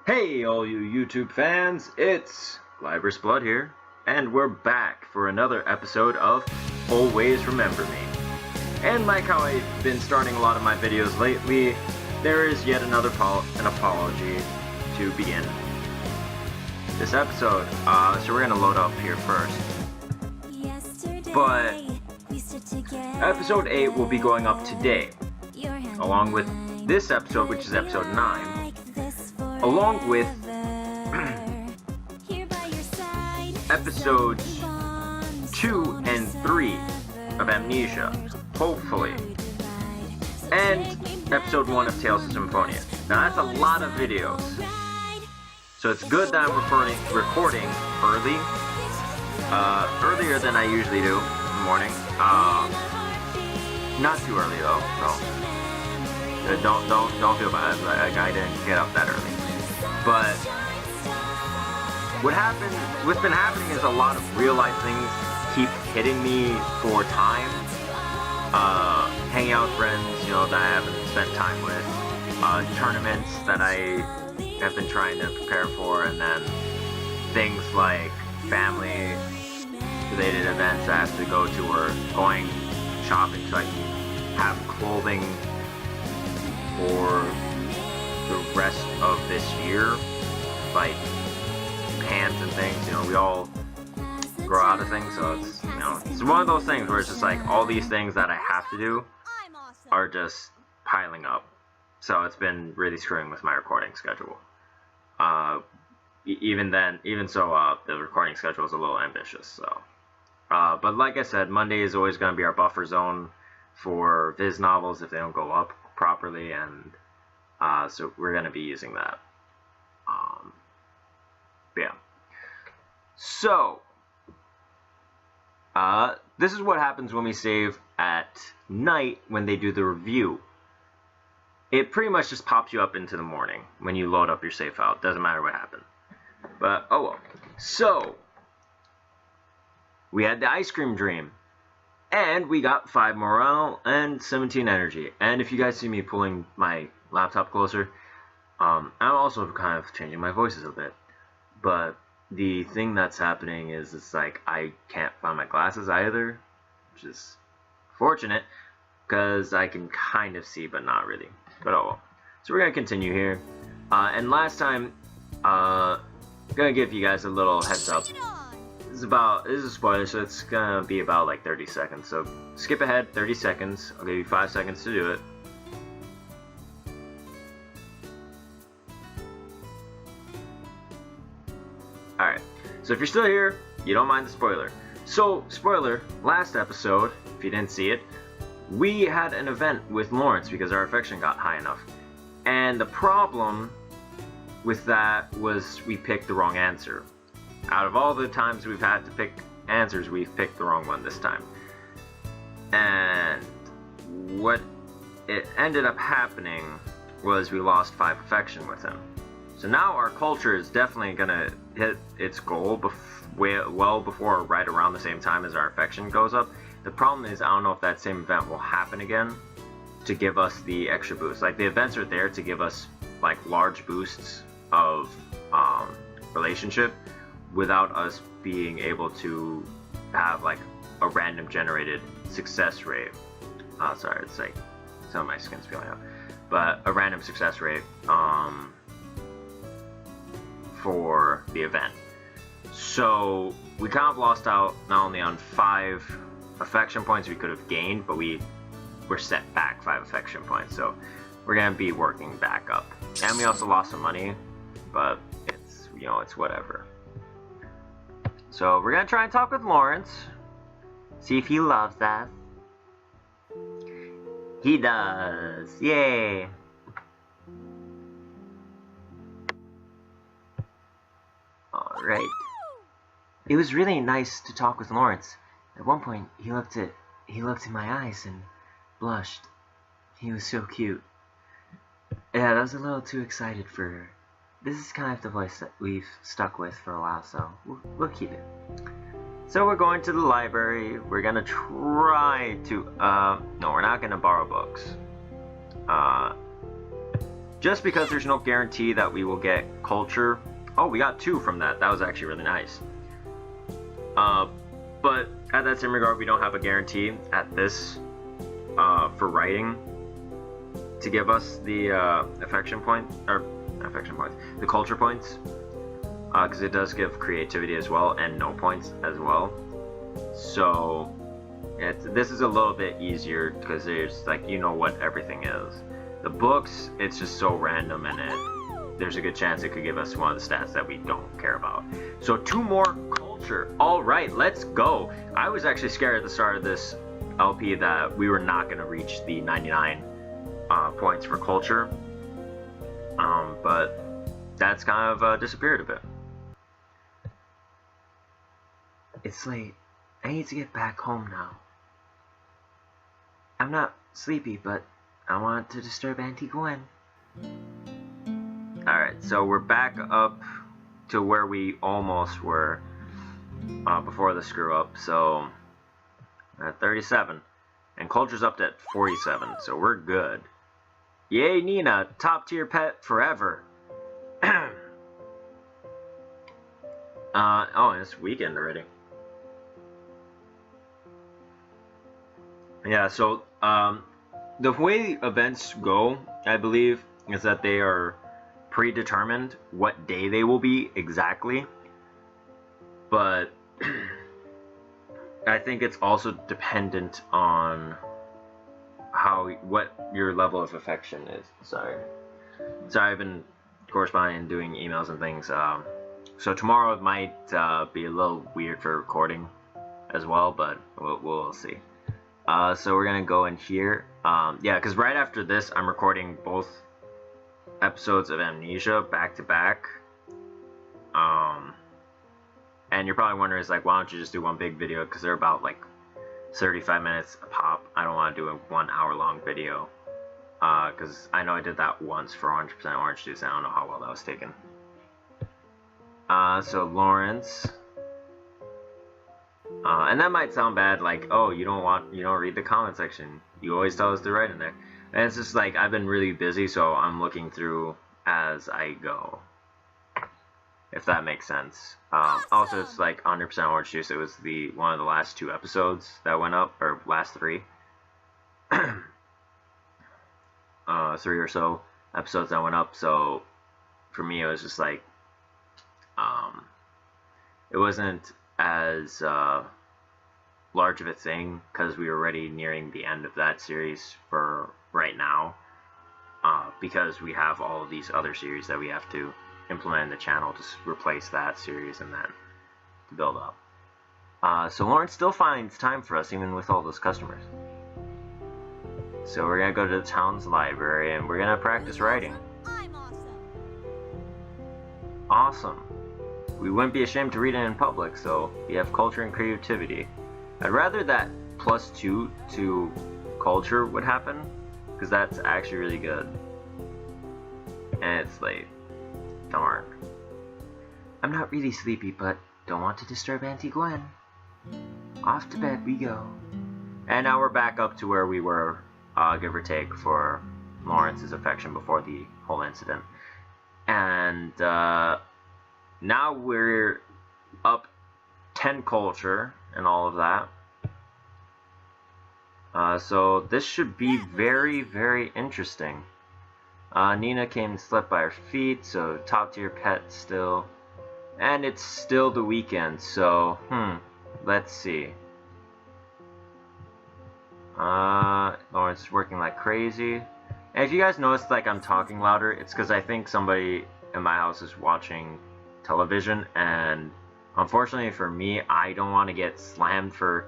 Hey all you YouTube fans, it's Librous Blood here, and we're back for another episode of Always Remember Me. And like how I've been starting a lot of my videos lately, there is yet another an apology to begin this episode. So we're gonna load up here first. But episode 8 will be going up today, along with this episode, which is episode 9. Along with episodes 2 and 3 of Amnesia, hopefully, and episode 1 of Tales of Symphonia. Now that's a lot of videos, so it's good that I'm recording early, earlier than I usually do in the morning. Not too early though, so don't feel bad. Like I didn't get up that early. But what's been happening is a lot of real life things keep hitting me for time. Hanging out with friends, that I haven't spent time with. Tournaments that I have been trying to prepare for, and then things like family related events I have to go to, or going shopping so I can have clothing for the rest of this year, like pants and things. We all grow out of things, so it's one of those things where it's just like all these things that I have to do are just piling up. So it's been really screwing with my recording schedule. Even so, the recording schedule is a little ambitious. So, but like I said, Monday is always going to be our buffer zone for Viz novels if they don't go up properly, and so we're going to be using that. Yeah. So, this is what happens when we save at night when they do the review. It pretty much just pops you up into the morning when you load up your save file. It doesn't matter what happened. But, oh well. So, we had the ice cream dream. And we got 5 morale and 17 energy. And if you guys see me pulling my laptop closer, I'm also kind of changing my voices a bit. But the thing that's happening is it's like I can't find my glasses either, which is fortunate because I can kind of see but not really. But oh well. So we're going to continue here. And last time, I'm going to give you guys a little heads up. This is a spoiler, so it's gonna be about like 30 seconds. So skip ahead 30 seconds. I'll give you 5 seconds to do it. Alright, so if you're still here, you don't mind the spoiler. So, spoiler, last episode, if you didn't see it, we had an event with Lawrence because our affection got high enough. And the problem with that was we picked the wrong answer. Out of all the times we've had to pick answers, we've picked the wrong one this time. And what it ended up happening was we lost 5 affection with him. So now our culture is definitely gonna hit its goal well before, right around the same time as our affection goes up. The problem is I don't know if that same event will happen again to give us the extra boost. Like, the events are there to give us like large boosts of relationship, without us being able to have like a random generated success rate. Sorry, it's like some of my skin's peeling up. But a random success rate for the event. So we kind of lost out not only on 5 affection points we could have gained, but we were set back 5 affection points. So we're gonna be working back up. And we also lost some money, but it's it's whatever. So we're gonna try and talk with Lawrence, see if he loves us. He does, yay! Alright. It was really nice to talk with Lawrence. At one point, he looked in my eyes and blushed. He was so cute. Yeah, I was a little too excited for her. This is kind of the voice that we've stuck with for a while, so we'll keep it. So we're going to the library. We're gonna try to, no, we're not gonna borrow books. just because there's no guarantee that we will get culture. Oh, we got 2 from that. That was actually really nice. But at that same regard, we don't have a guarantee at this for writing to give us the affection point, or affection points, the culture points, because it does give creativity as well and no points as well. So this is a little bit easier because there's like, you know what everything is. The books, it's just so random, and there's a good chance it could give us one of the stats that we don't care about. So 2 more culture. All right, let's go. I was actually scared at the start of this LP that we were not going to reach the 99 points for culture, but that's kind of disappeared a bit. It's late. I need to get back home now. I'm not sleepy, but I want to disturb Auntie Gwen. Alright, so we're back up to where we almost were before the screw up. So at 37, and culture's up to 47, so we're good. Yay, Nina, top tier pet forever. Oh, and it's weekend already. Yeah, so the way events go, I believe, is that they are predetermined what day they will be exactly, but I think it's also dependent on what your level of affection is. Sorry, I've been corresponding and doing emails and things, so tomorrow might be a little weird for recording as well, but we'll see. So we're gonna go in here, yeah, because right after this I'm recording both episodes of Amnesia back to back, and you're probably wondering, is like, why don't you just do one big video, because they're about like 35 minutes a pop. I don't want to do a 1 hour long video, because I know I did that once for 100% orange juice, and I don't know how well that was taken. So Lawrence, and that might sound bad, like, oh, you don't read the comment section, you always tell us to write in there. And it's just like, I've been really busy, so I'm looking through as I go, if that makes sense. Also, it's like 100% orange juice. It was one of the last 2 episodes that went up, or last 3. 3 or so episodes that went up, so for me it was just like, it wasn't as large of a thing, because we were already nearing the end of that series for right now, because we have all of these other series that we have to implement in the channel to replace that series and then to build up. So Lawrence still finds time for us even with all those customers. So we're gonna go to the town's library and we're gonna practice writing. I'm awesome. Awesome. We wouldn't be ashamed to read it in public, so we have culture and creativity. I'd rather that +2 to culture would happen, because that's actually really good. And it's late. Darn. I'm not really sleepy, but don't want to disturb Auntie Gwen. Off to bed we go. And now we're back up to where we were, give or take, for Lawrence's affection before the whole incident. And now we're up 10 culture and all of that. So this should be very, very interesting. Nina came and slept by her feet, so top tier pet still. And it's still the weekend, so, let's see. Lawrence is working like crazy. And if you guys notice, like, I'm talking louder, it's because I think somebody in my house is watching television, and unfortunately for me, I don't want to get slammed for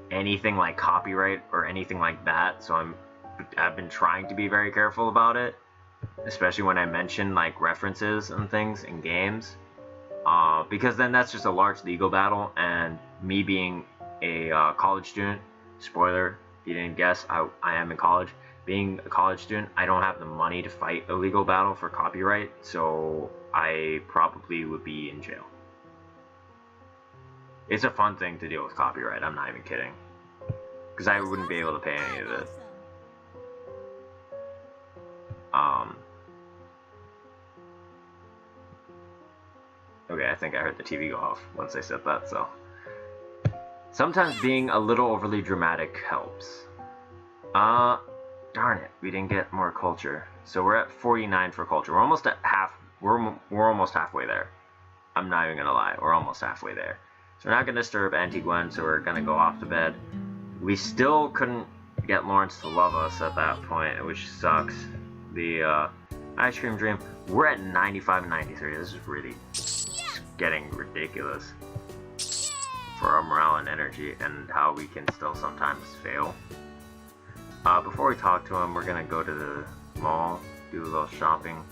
anything like copyright or anything like that, so I've been trying to be very careful about it, especially when I mention like references and things in games, because then that's just a large legal battle, and me being a college student, spoiler if you didn't guess, I am in college. Being a college student, I don't have the money to fight a legal battle for copyright, so I probably would be in jail. It's a fun thing to deal with copyright, I'm not even kidding, because I wouldn't be able to pay any of it. Okay, I think I heard the TV go off once I said that, so. Sometimes being a little overly dramatic helps. Darn it, we didn't get more culture. So we're at 49 for culture. We're almost at we're almost halfway there. I'm not even gonna lie, we're almost halfway there. So we're not gonna disturb Auntie Gwen, so we're gonna go off to bed. We still couldn't get Lawrence to love us at that point, which sucks. The ice cream dream. We're at 95 and 93. This is really getting ridiculous for our morale and energy, and how we can still sometimes fail. Before we talk to him, we're gonna go to the mall, do a little shopping,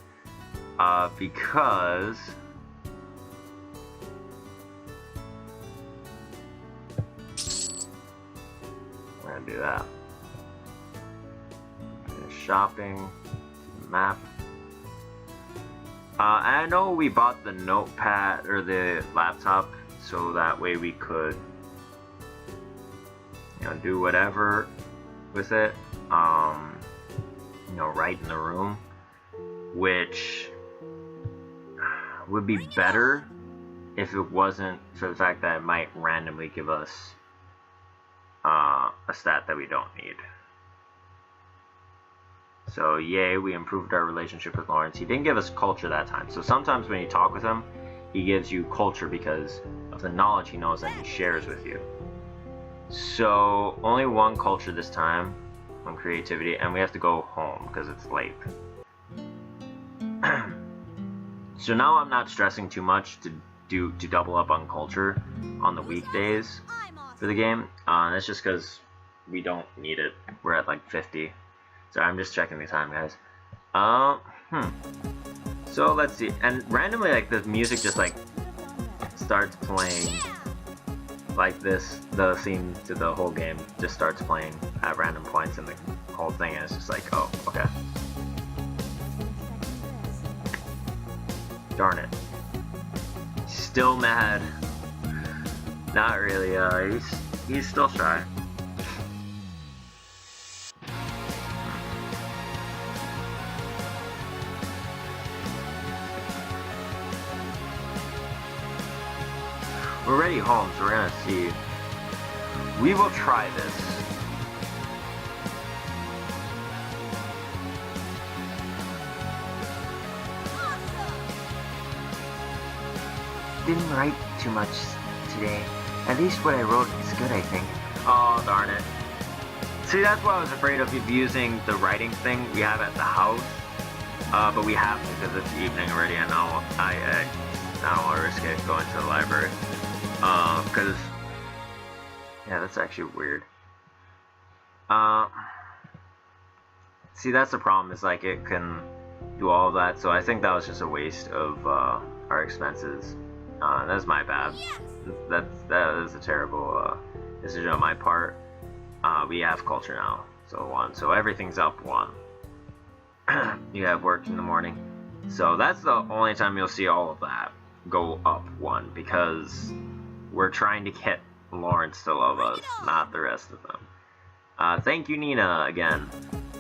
because we're gonna do that. Shopping, map. I know we bought the notepad or the laptop so that way we could, you know, do whatever with it. You know, write in the room, which would be better if it wasn't for the fact that it might randomly give us a stat that we don't need. So yay, we improved our relationship with Lawrence. He didn't give us culture that time. So sometimes when you talk with him, he gives you culture because of the knowledge he knows that he shares with you. So only one culture this time on creativity, and we have to go home because it's late. So now I'm not stressing too much to double up on culture on the weekdays for the game. That's just because we don't need it. We're at like 50. So I'm just checking the time, guys. So let's see. And randomly, like, the music just like starts playing like this. The theme to the whole game just starts playing at random points in the whole thing, and it's just like, oh, okay. Darn it. Still mad. Not really. He's still shy. We're already home, so we're gonna see. We will try this. Didn't write too much today. At least what I wrote is good, I think. Oh, darn it. See, that's why I was afraid of using the writing thing we have at the house. But we have to because it's evening already, and I don't want to risk it going to the library. Because, yeah, that's actually weird. See, that's the problem, is like it can do all of that, so I think that was just a waste of our expenses. That's my bad. That is a terrible decision on my part. We have culture now, so 1. So everything's up 1. You have work in the morning. So that's the only time you'll see all of that go up 1, because we're trying to get Lawrence to love us, not the rest of them. Thank you, Nina, again.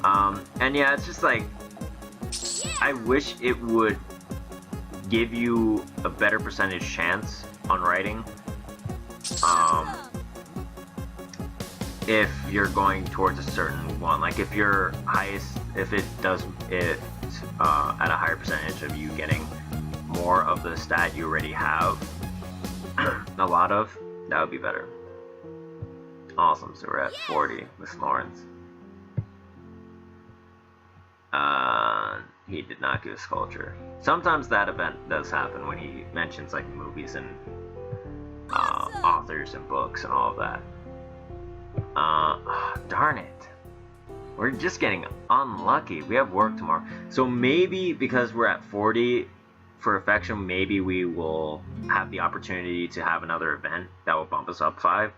And yeah, it's just like, I wish it would give you a better percentage chance on writing. If you're going towards a certain one, like if your highest, if it does it at a higher percentage of you getting more of the stat you already have a lot of, that would be better. Awesome, so we're at 40 with Lawrence. He did not give us culture. Sometimes that event does happen when he mentions like movies and authors and books and all of that. Darn it. We're just getting unlucky. We have work tomorrow. So maybe because we're at 40 for affection, maybe we will have the opportunity to have another event that will bump us up 5.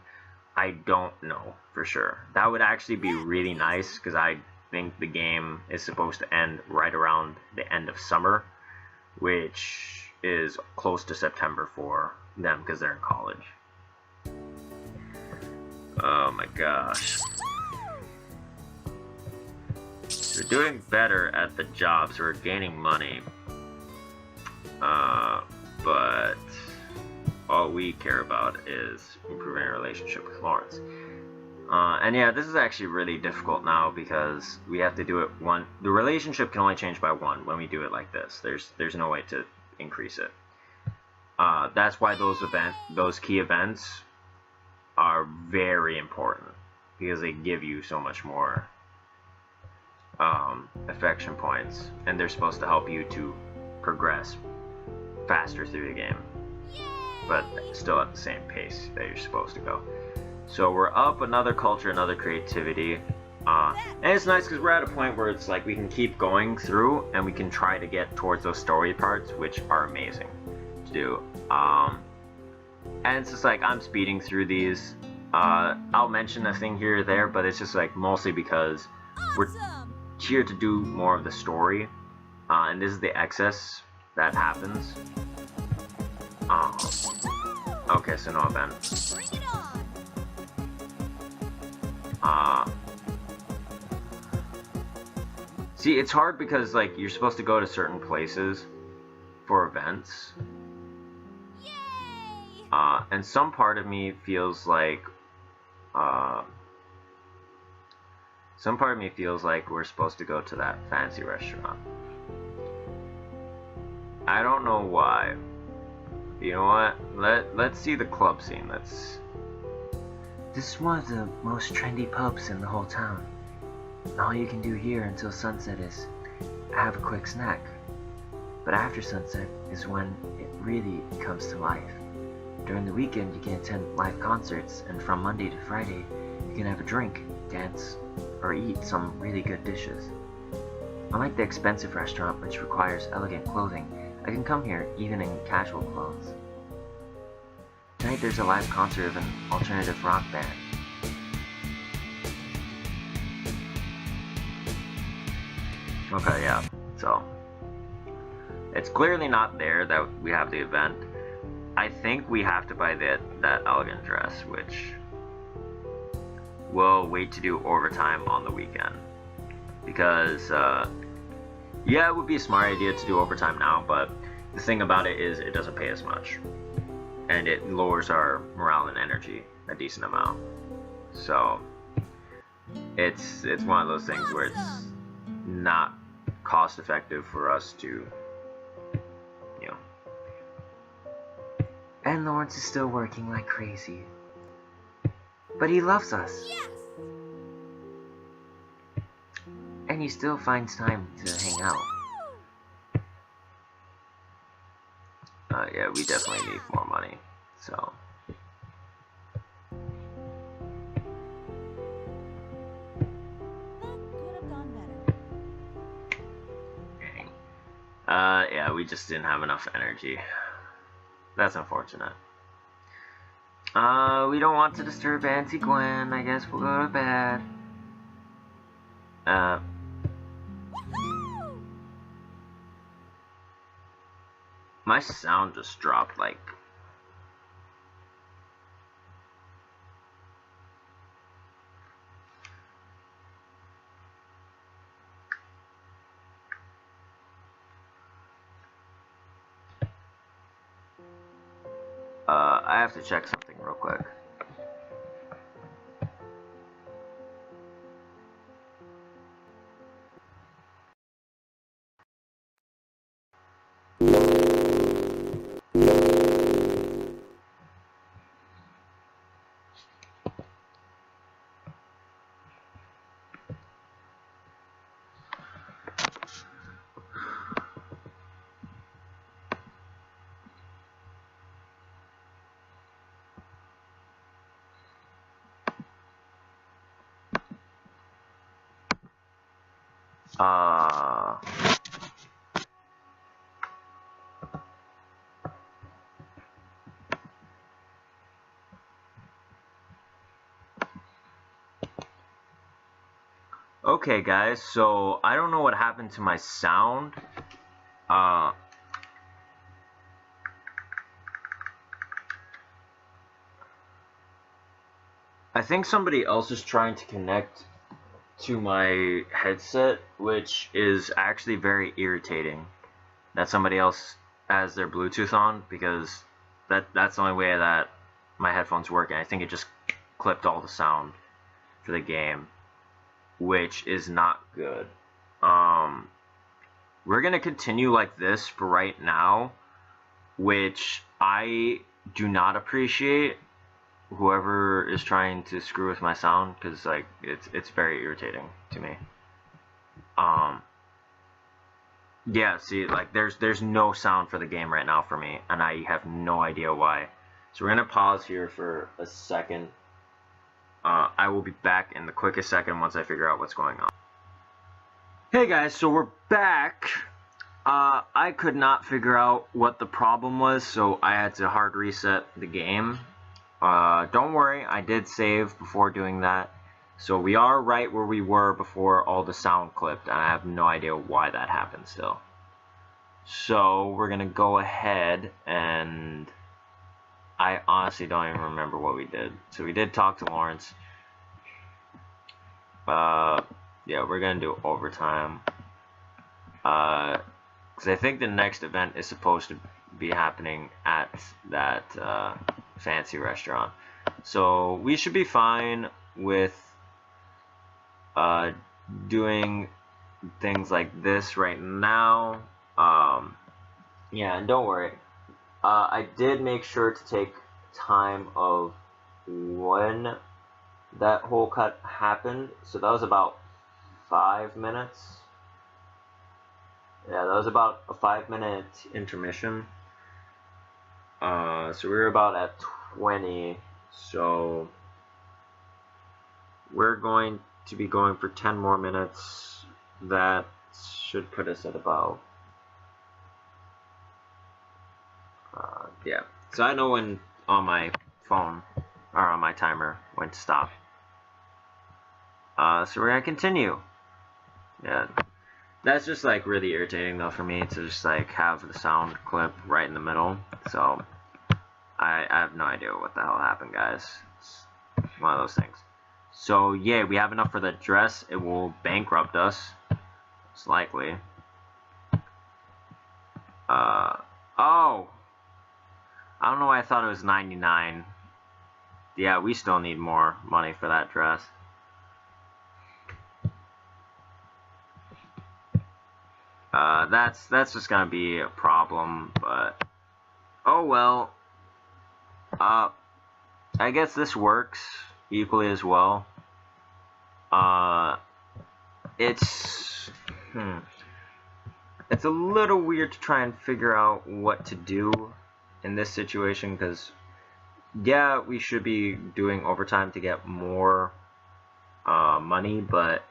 I don't know for sure. That would actually be really nice, because I think the game is supposed to end right around the end of summer, which is close to September for them because they're in college. Oh my gosh. We're doing better at the jobs, we're gaining money. But we care about is improving our relationship with Lawrence. And yeah, this is actually really difficult now because we have to do it one. The relationship can only change by one when we do it like this. There's no way to increase it. That's why those key events are very important because they give you so much more affection points, and they're supposed to help you to progress faster through the game, but still at the same pace that you're supposed to go. So we're up another culture, another creativity, and it's nice because we're at a point where it's like we can keep going through and we can try to get towards those story parts, which are amazing to do. And it's just like I'm speeding through these. I'll mention a thing here or there, but it's just like mostly because we're here to do more of the story, and this is the excess that happens. Okay, so no event. See, it's hard because like you're supposed to go to certain places for events. And some part of me feels like we're supposed to go to that fancy restaurant. I don't know why. You know what? Let's see the club scene. This is one of the most trendy pubs in the whole town. All you can do here until sunset is have a quick snack. But after sunset is when it really comes to life. During the weekend you can attend live concerts, and from Monday to Friday you can have a drink, dance, or eat some really good dishes. Unlike the expensive restaurant which requires elegant clothing, I can come here even in casual clothes. Tonight there's a live concert of an alternative rock band. Okay, yeah, so it's clearly not there that we have the event. I think we have to buy that elegant dress, which we'll wait to do overtime on the weekend. Because, yeah, it would be a smart idea to do overtime now, but the thing about it is it doesn't pay as much. And it lowers our morale and energy a decent amount. So, it's one of those things where it's not cost effective for us to, you know. And Lawrence is still working like crazy. But he loves us. Yes! And he still finds time to hang out. Yeah, we definitely need more money, so. Yeah, we just didn't have enough energy. That's unfortunate. We don't want to disturb Auntie Gwen. I guess we'll go to bed. My sound just dropped like... I have to check something real quick. Okay guys, so I don't know what happened to my sound. I think somebody else is trying to connect to my headset, which is actually very irritating that somebody else has their Bluetooth on, because that's the only way that my headphones work, and I think it just clipped all the sound for the game, which is not good. We're gonna continue like this for right now, which I do not appreciate. Whoever is trying to screw with my sound, because like it's very irritating to me. Yeah, see, like there's no sound for the game right now for me, and I have no idea why. So we're gonna pause here for a second. I will be back in the quickest second once I figure out what's going on. Hey guys, so we're back. I could not figure out what the problem was, so I had to hard reset the game. Don't worry, I did save before doing that. So we are right where we were before all the sound clipped, and I have no idea why that happened still. So we're gonna go ahead, and I honestly don't even remember what we did. So we did talk to Lawrence. Yeah, we're gonna do overtime. Because I think the next event is supposed to be happening at that fancy restaurant. So we should be fine with doing things like this right now. Yeah, and don't worry. I did make sure to take time of when that whole cut happened. So that was about 5 minutes. Yeah, that was about a 5-minute intermission. So we were about at 20. So we're going to be going for 10 more minutes. That should put us at about yeah. So I know when on my phone or on my timer when to stop. So we're gonna continue. Yeah, that's just like really irritating though for me to just like have the sound clip right in the middle. So I have no idea what the hell happened, guys. It's one of those things. So yeah, we have enough for the dress. It will bankrupt us, most likely. Oh, I don't know why I thought it was 99. Yeah, we still need more money for that dress. That's just gonna be a problem, but oh well. I guess this works equally as well. It's a little weird to try and figure out what to do in this situation, because yeah, we should be doing overtime to get more money, but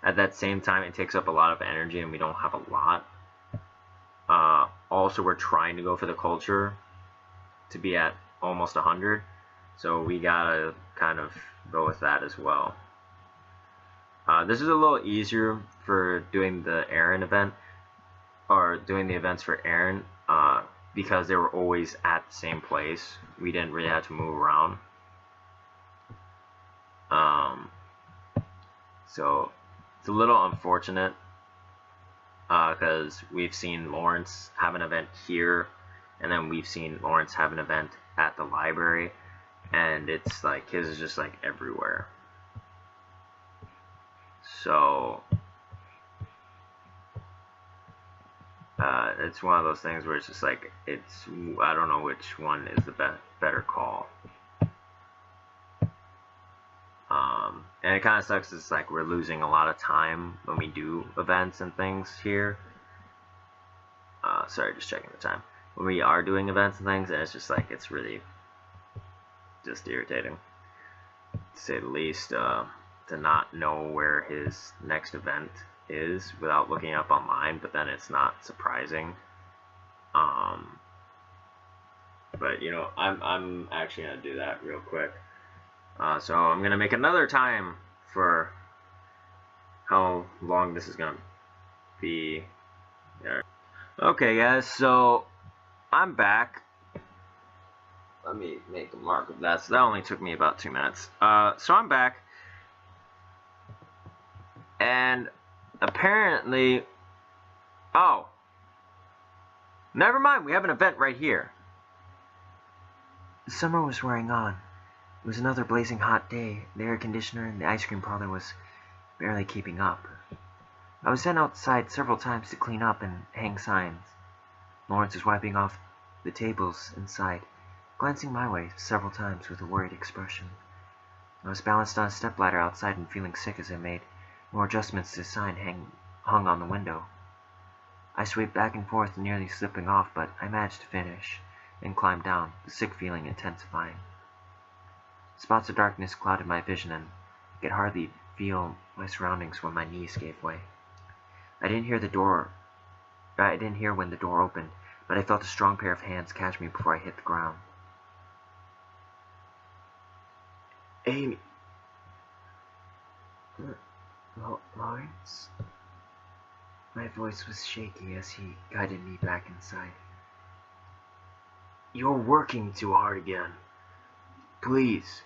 at that same time it takes up a lot of energy and we don't have a lot. Also, we're trying to go for the culture to be at almost 100, so we gotta kind of go with that as well. This is a little easier for doing the Aaron event, or doing the events for Aaron, because they were always at the same place. We didn't really have to move around. So it's a little unfortunate, because we've seen Lawrence have an event here, and then we've seen Lawrence have an event at the library, and it's like his is just like everywhere. So it's one of those things where it's just like I don't know which one is the better call. And it kind of sucks. It's like we're losing a lot of time when we do events and things here. Sorry, just checking the time. When we are doing events and things, and it's just like it's really just irritating, to say the least, to not know where his next event is without looking up online, but then it's not surprising. But you know, I'm actually gonna do that real quick. So I'm gonna make another time for how long this is gonna be. Okay, guys, so I'm back. Let me make a mark of that. So that only took me about 2 minutes. So I'm back, and apparently, oh, never mind. We have an event right here. Summer was wearing on. It was another blazing hot day. The air conditioner in the ice cream parlor was barely keeping up. I was sent outside several times to clean up and hang signs. Lawrence was wiping off the tables inside, glancing my way several times with a worried expression. I was balanced on a stepladder outside and feeling sick as I made more adjustments to the sign hung on the window. I swayed back and forth, nearly slipping off, but I managed to finish and climb down, the sick feeling intensifying. Spots of darkness clouded my vision, and I could hardly feel my surroundings when my knees gave way. I didn't hear when the door opened, but I felt a strong pair of hands catch me before I hit the ground. Amy. Lawrence? My voice was shaky as he guided me back inside. You're working too hard again. Please,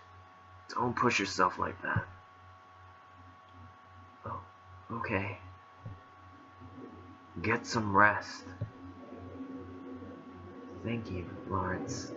don't push yourself like that. Oh, okay. Get some rest. Thank you, Lawrence.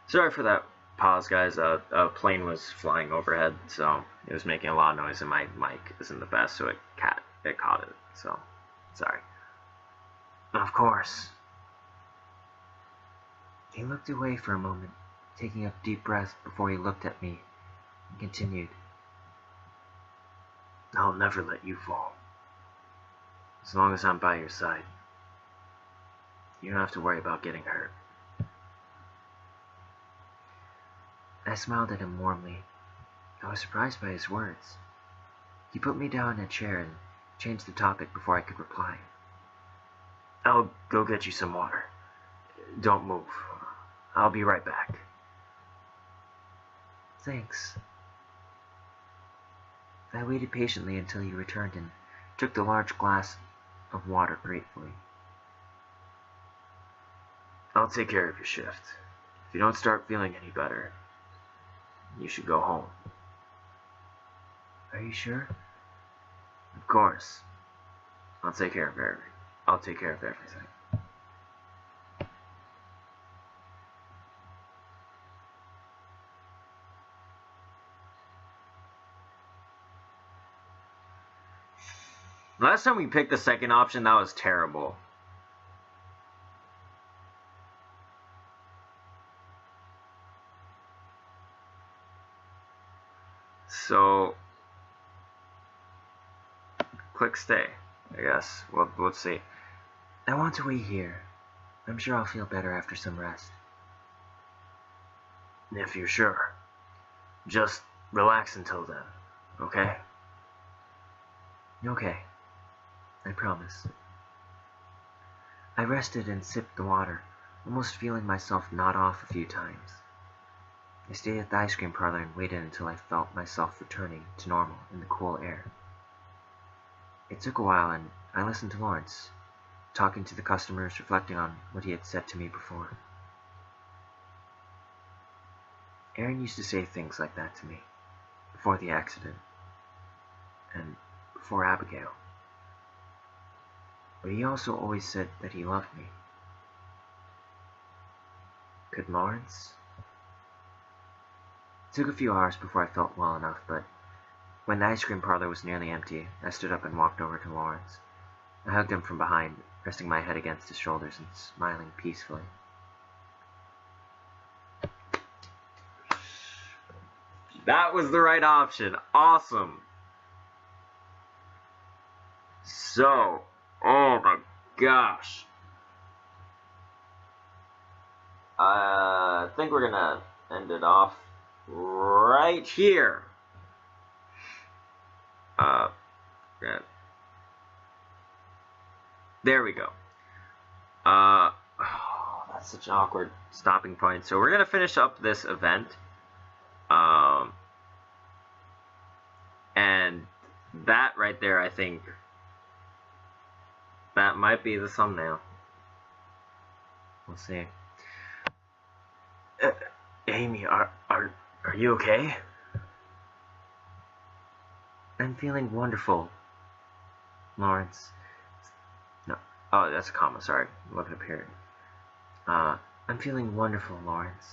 Sorry for that pause, guys. A plane was flying overhead, so it was making a lot of noise, and my mic isn't the best, so it caught it. So, sorry. Of course. He looked away for a moment, taking a deep breath before he looked at me and continued. I'll never let you fall. As long as I'm by your side, you don't have to worry about getting hurt. I smiled at him warmly. I was surprised by his words. He put me down in a chair and changed the topic before I could reply. I'll go get you some water. Don't move. I'll be right back. Thanks. I waited patiently until he returned and took the large glass of water gratefully. I'll take care of your shift. If you don't start feeling any better, you should go home. Are you sure? Of course. I'll take care of everything. Last time we picked the second option, that was terrible. So, click stay, I guess. Well, let's see. I want to wait here. I'm sure I'll feel better after some rest. If you're sure. Just relax until then, okay? Okay. I promise. I rested and sipped the water, almost feeling myself nod off a few times. I stayed at the ice cream parlor and waited until I felt myself returning to normal in the cool air. It took a while, and I listened to Lawrence, talking to the customers, reflecting on what he had said to me before. Aaron used to say things like that to me, before the accident, and before Abigail. But he also always said that he loved me. Could Lawrence? It took a few hours before I felt well enough, but when the ice cream parlor was nearly empty, I stood up and walked over to Lawrence. I hugged him from behind, resting my head against his shoulders and smiling peacefully. That was the right option. Awesome. So, oh my gosh. I think we're gonna end it off right here. There we go. That's such an awkward stopping point. So we're gonna finish up this event. And that right there, I think that might be the thumbnail. We'll see. Amy, are you okay? I'm feeling wonderful, Lawrence. No. Oh, that's a comma. Sorry. I'm looking up here. I'm feeling wonderful, Lawrence.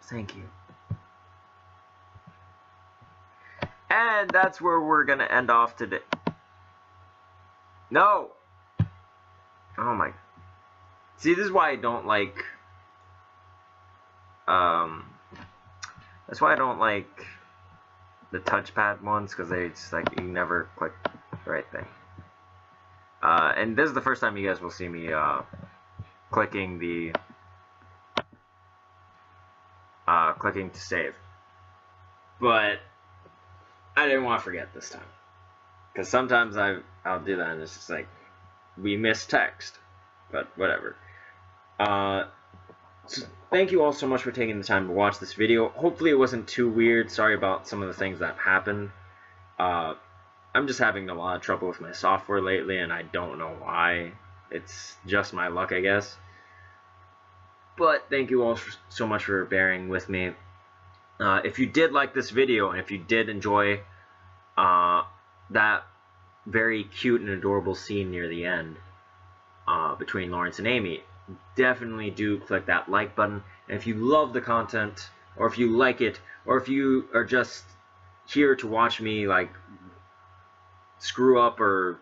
Thank you. And that's where we're gonna end off today. No! Oh my. See, this is why I don't like, that's why I don't like the touchpad ones, because they just, like, you never click the right thing. And this is the first time you guys will see me, clicking to save. But I didn't want to forget this time. Because sometimes I'll do that and it's just like, we miss text. But whatever. So thank you all so much for taking the time to watch this video. Hopefully it wasn't too weird. Sorry about some of the things that happened. I'm just having a lot of trouble with my software lately and I don't know why. It's just my luck, I guess. But thank you all so much for bearing with me. If you did like this video and if you did enjoy that very cute and adorable scene near the end between Lawrence and Amy, definitely do click that like button. And if you love the content, or if you like it, or if you are just here to watch me like screw up or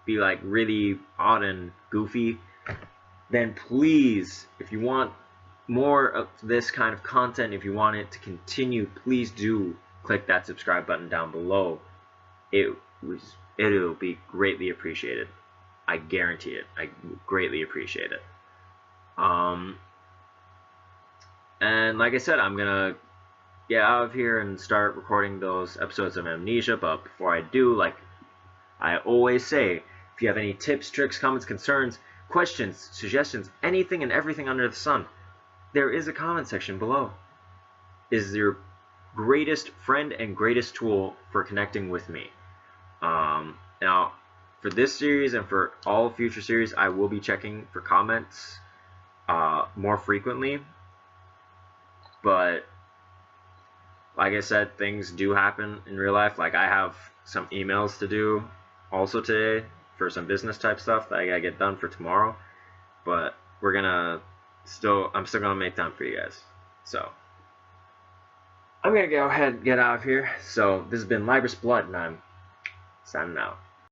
be like really odd and goofy, then please, if you want more of this kind of content, if you want it to continue, please do click that subscribe button down below. It'll be greatly appreciated. I guarantee it. I greatly appreciate it. And like I said, I'm gonna get out of here and start recording those episodes of Amnesia, but before I do, like I always say, if you have any tips, tricks, comments, concerns, questions, suggestions, anything and everything under the sun, there is a comment section below. It is your greatest friend and greatest tool for connecting with me. Now, for this series and for all future series, I will be checking for comments more frequently. But like I said, things do happen in real life. Like I have some emails to do also today for some business type stuff that I gotta get done for tomorrow. But I'm still gonna make time for you guys. So I'm gonna go ahead and get out of here. So this has been Libris Blood and I'm signing out.